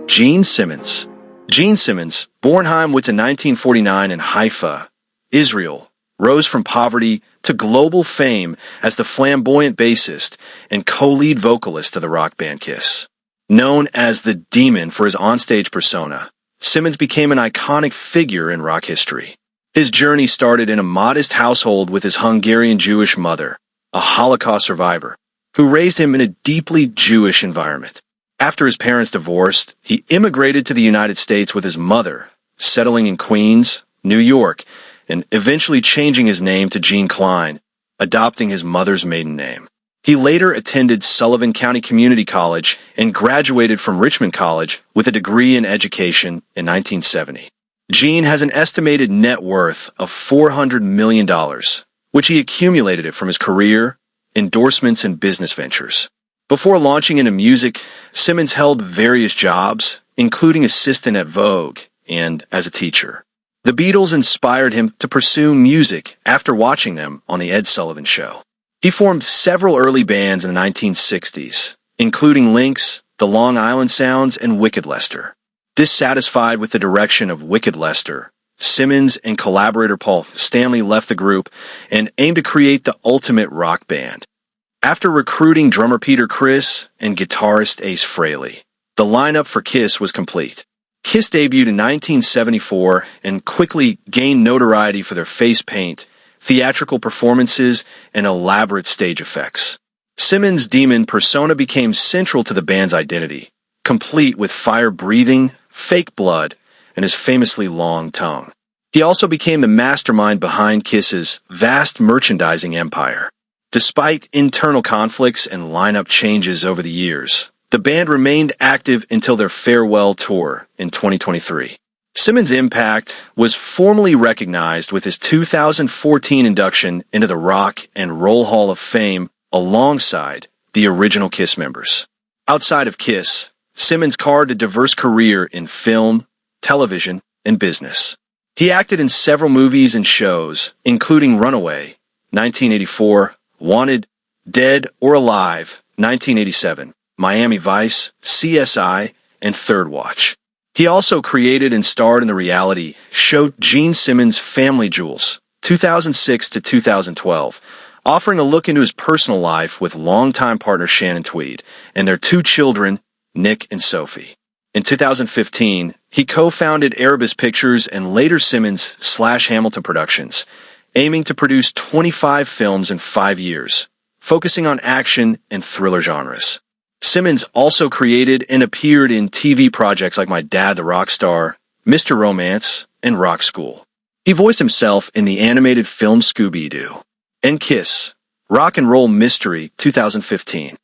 Gene Simmons. Gene Simmons, born Chaim Witz in 1949 in Haifa, Israel, rose from poverty to global fame as the flamboyant bassist and co-lead vocalist of the rock band Kiss. Known as the Demon for his onstage persona, Simmons became an iconic figure in rock history. His journey started in a modest household with his Hungarian-Jewish mother, a Holocaust survivor, who raised him in a deeply Jewish environment. After his parents divorced, he immigrated to the United States with his mother, settling in Queens, New York, and eventually changing his name to Gene Klein, adopting his mother's maiden name. He later attended Sullivan County Community College and graduated from Richmond College with a degree in education in 1970. Gene has an estimated net worth of $400 million, which he accumulated from his career, endorsements, and business ventures. Before launching into music, Simmons held various jobs, including assistant at Vogue and as a teacher. The Beatles inspired him to pursue music after watching them on The Ed Sullivan Show. He formed several early bands in the 1960s, including Lynx, the Long Island Sounds, and Wicked Lester. Dissatisfied with the direction of Wicked Lester, Simmons and collaborator Paul Stanley left the group and aimed to create the ultimate rock band. After recruiting drummer Peter Criss and guitarist Ace Frehley, the lineup for Kiss was complete. Kiss debuted in 1974 and quickly gained notoriety for their face paint, theatrical performances, and elaborate stage effects. Simmons' demon persona became central to the band's identity, complete with fire-breathing, fake blood, and his famously long tongue. He also became the mastermind behind Kiss's vast merchandising empire. Despite internal conflicts and lineup changes over the years, the band remained active until their farewell tour in 2023. Simmons' impact was formally recognized with his 2014 induction into the Rock and Roll Hall of Fame alongside the original Kiss members. Outside of Kiss, Simmons carved a diverse career in film, television, and business. He acted in several movies and shows, including Runaway, 1984, Wanted, Dead or Alive, 1987, Miami Vice, CSI, and Third Watch. He also created and starred in the reality show Gene Simmons' Family Jewels, 2006 to 2012, offering a look into his personal life with longtime partner Shannon Tweed and their two children, Nick and Sophie. In 2015, he co-founded Erebus Pictures and later Simmons/Hamilton Productions, aiming to produce 25 films in 5 years, focusing on action and thriller genres. Simmons also created and appeared in TV projects like My Dad the Rock Star, Mr. Romance, and Rock School. He voiced himself in the animated film Scooby-Doo and Kiss, Rock and Roll Mystery 2015.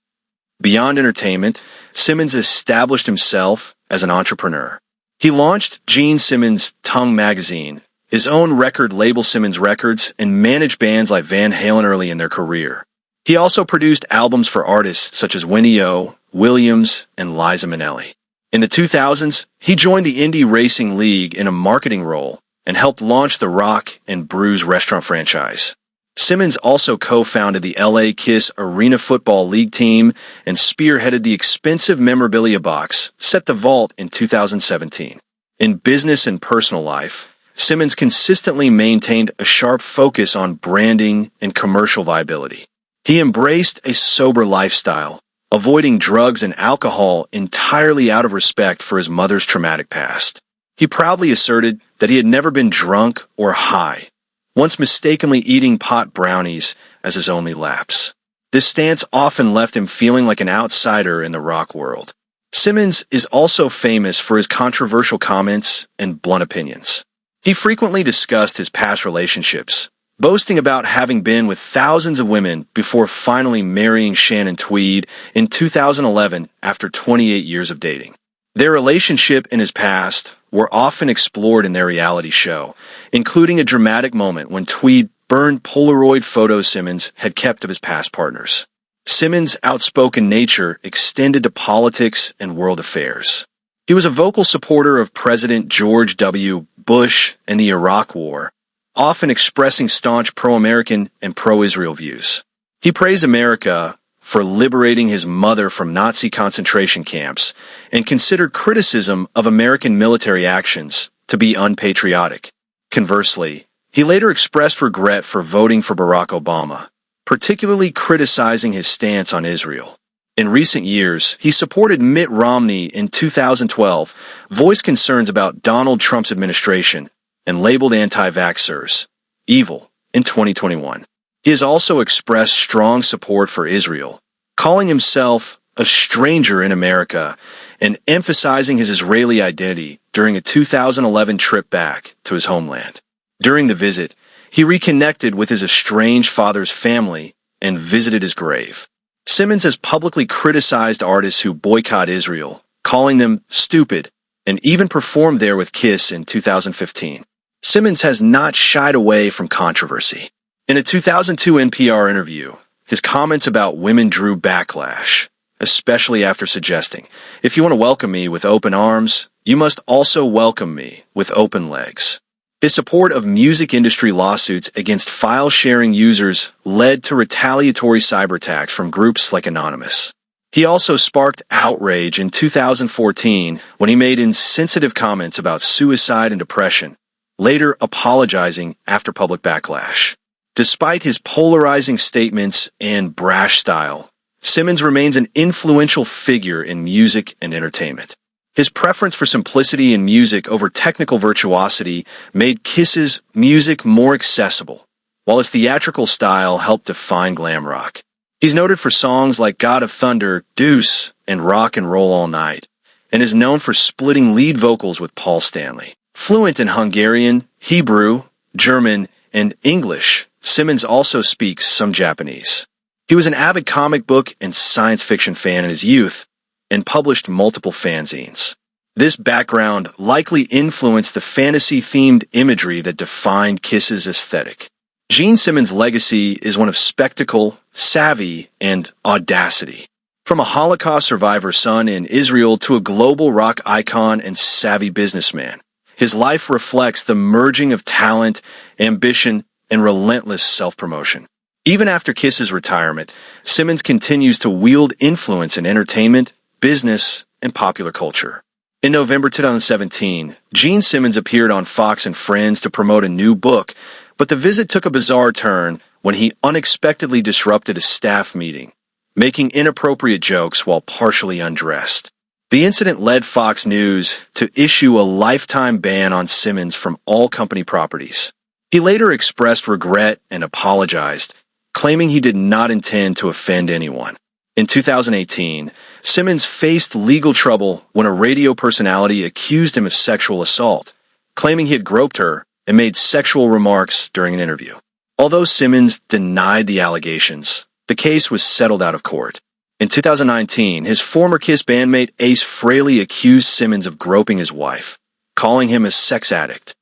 Beyond entertainment, Simmons established himself as an entrepreneur. He launched Gene Simmons' Tongue magazine, his own record label Simmons Records, and managed bands like Van Halen early in their career. He also produced albums for artists such as Winnie O, Williams, and Liza Minnelli. In the 2000s, he joined the Indy Racing League in a marketing role and helped launch the Rock and Brews restaurant franchise. Simmons also co-founded the LA Kiss Arena Football League team and spearheaded the expensive memorabilia box Set the Vault in 2017. In business and personal life, Simmons consistently maintained a sharp focus on branding and commercial viability. He embraced a sober lifestyle, avoiding drugs and alcohol entirely out of respect for his mother's traumatic past. He proudly asserted that he had never been drunk or high, once mistakenly eating pot brownies as his only lapse. This stance often left him feeling like an outsider in the rock world. Simmons is also famous for his controversial comments and blunt opinions. He frequently discussed his past relationships, boasting about having been with thousands of women before finally marrying Shannon Tweed in 2011 after 28 years of dating. Their relationship and his past were often explored in their reality show, including a dramatic moment when Tweed burned Polaroid photos Simmons had kept of his past partners. Simmons' outspoken nature extended to politics and world affairs. He was a vocal supporter of President George W. Bush and the Iraq War, often expressing staunch pro-American and pro-Israel views. He praised America for liberating his mother from Nazi concentration camps and considered criticism of American military actions to be unpatriotic. Conversely, he later expressed regret for voting for Barack Obama, particularly criticizing his stance on Israel. In recent years, he supported Mitt Romney in 2012, voiced concerns about Donald Trump's administration, and labeled anti-vaxxers evil in 2021. He has also expressed strong support for Israel, calling himself a stranger in America and emphasizing his Israeli identity during a 2011 trip back to his homeland. During the visit, he reconnected with his estranged father's family and visited his grave. Simmons has publicly criticized artists who boycott Israel, calling them stupid, and even performed there with Kiss in 2015. Simmons has not shied away from controversy. In a 2002 NPR interview, his comments about women drew backlash, especially after suggesting, "If you want to welcome me with open arms, you must also welcome me with open legs." His support of music industry lawsuits against file-sharing users led to retaliatory cyberattacks from groups like Anonymous. He also sparked outrage in 2014 when he made insensitive comments about suicide and depression, later apologizing after public backlash. Despite his polarizing statements and brash style, Simmons remains an influential figure in music and entertainment. His preference for simplicity in music over technical virtuosity made Kiss's music more accessible, while his theatrical style helped define glam rock. He's noted for songs like God of Thunder, Deuce, and Rock and Roll All Night, and is known for splitting lead vocals with Paul Stanley. Fluent in Hungarian, Hebrew, German, and English, Simmons also speaks some Japanese. He was an avid comic book and science fiction fan in his youth, and published multiple fanzines. This background likely influenced the fantasy-themed imagery that defined Kiss's aesthetic. Gene Simmons' legacy is one of spectacle, savvy, and audacity. From a Holocaust survivor's son in Israel to a global rock icon and savvy businessman, his life reflects the merging of talent, ambition, and relentless self-promotion. Even after Kiss's retirement, Simmons continues to wield influence in entertainment, business, and popular culture. In November 2017, Gene Simmons appeared on Fox and Friends to promote a new book, but the visit took a bizarre turn when he unexpectedly disrupted a staff meeting, making inappropriate jokes while partially undressed. The incident led Fox News to issue a lifetime ban on Simmons from all company properties. He later expressed regret and apologized, claiming he did not intend to offend anyone. In 2018, Simmons faced legal trouble when a radio personality accused him of sexual assault, claiming he had groped her and made sexual remarks during an interview. Although Simmons denied the allegations, the case was settled out of court. In 2019, his former Kiss bandmate Ace Frehley accused Simmons of groping his wife, calling him a sex addict.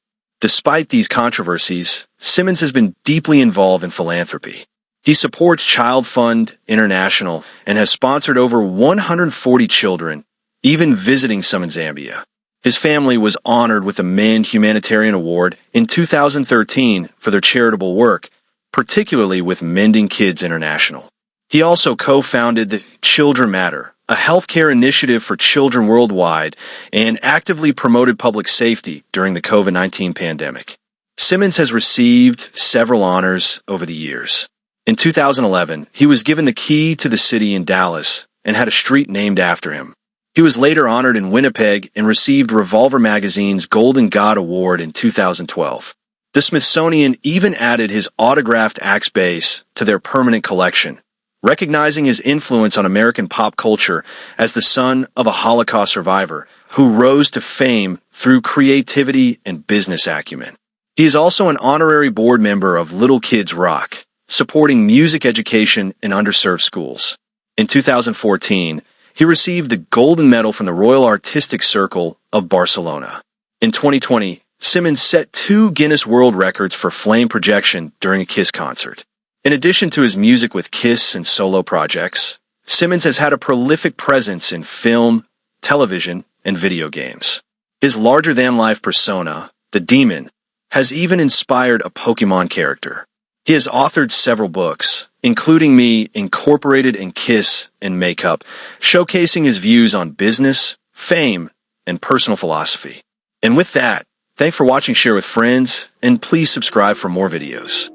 Despite these controversies, Simmons has been deeply involved in philanthropy. He supports Child Fund International and has sponsored over 140 children, even visiting some in Zambia. His family was honored with the Mend Humanitarian Award in 2013 for their charitable work, particularly with Mending Kids International. He also co-founded the Children Matter, a healthcare initiative for children worldwide, and actively promoted public safety during the COVID-19 pandemic. Simmons has received several honors over the years. In 2011, he was given the key to the city in Dallas and had a street named after him. He was later honored in Winnipeg and received Revolver Magazine's Golden God Award in 2012. The Smithsonian even added his autographed axe bass to their permanent collection, recognizing his influence on American pop culture as the son of a Holocaust survivor who rose to fame through creativity and business acumen. He is also an honorary board member of Little Kids Rock, supporting music education in underserved schools. In 2014, he received the Golden Medal from the Royal Artistic Circle of Barcelona. In 2020, Simmons set 2 Guinness World Records for flame projection during a Kiss concert. In addition to his music with Kiss and solo projects, Simmons has had a prolific presence in film, television, and video games. His larger-than-life persona, the Demon, has even inspired a Pokémon character. He has authored several books, including me, incorporated in Kiss and Makeup, showcasing his views on business, fame, and personal philosophy. And with that, thanks for watching, share with friends, and please subscribe for more videos.